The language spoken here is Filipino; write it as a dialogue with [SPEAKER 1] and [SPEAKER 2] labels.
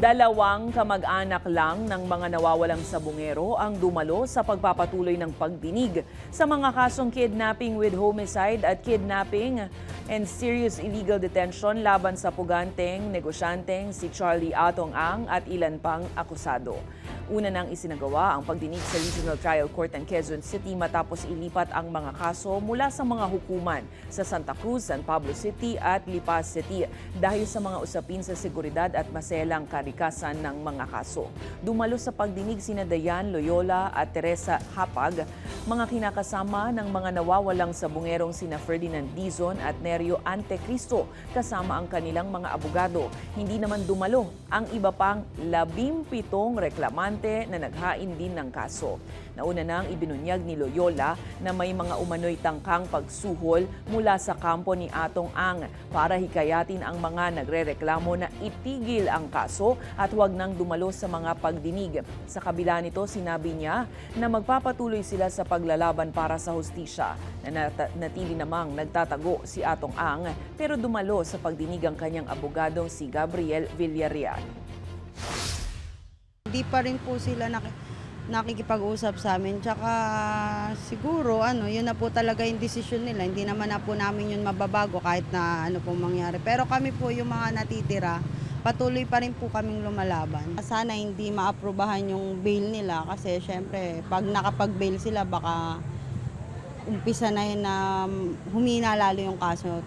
[SPEAKER 1] Dalawang kamag-anak lang ng mga nawawalang sabungero ang dumalo sa pagpapatuloy ng pagdinig sa mga kasong kidnapping with homicide at kidnapping and serious illegal detention laban sa puganteng negosyanteng si Charlie Atong Ang at ilan pang akusado. Una nang isinagawa ang pagdinig sa Regional Trial Court ng Quezon City matapos ilipat ang mga kaso mula sa mga hukuman sa Santa Cruz, San Pablo City at Lipas City dahil sa mga usapin sa seguridad at maselang kalikasan ng mga kaso. Dumalo sa pagdinig sina Dayan Loyola at Teresa Hapag, mga kinakasama ng mga nawawalang sabungerong sina Ferdinand Dizon at Nerio Antecristo kasama ang kanilang mga abogado. Hindi naman dumalo ang iba pang 17 reklamante na naghain din ng kaso. Nauna nang ibinunyag ni Loyola na may mga umano'y tangkang pagsuhol mula sa kampo ni Atong Ang para hikayatin ang mga nagrereklamo na itigil ang kaso at huwag nang dumalo sa mga pagdinig. Sa kabila nito, sinabi niya na magpapatuloy sila sa paglalaban para sa hustisya. Natili namang nagtatago si Atong Ang pero dumalo sa pagdinig ang kanyang abogadong si Gabriel Villarreal.
[SPEAKER 2] Hindi pa rin po sila nakikipag-usap sa amin. Tsaka siguro, yun na po talaga yung desisyon nila. Hindi naman na po namin yun mababago kahit na ano pong mangyari. Pero kami po yung mga natitira, patuloy pa rin po kaming lumalaban. Sana hindi maaprubahan yung bail nila kasi syempre pag nakapag-bail sila baka umpisa na yun na humina lalo yung kaso.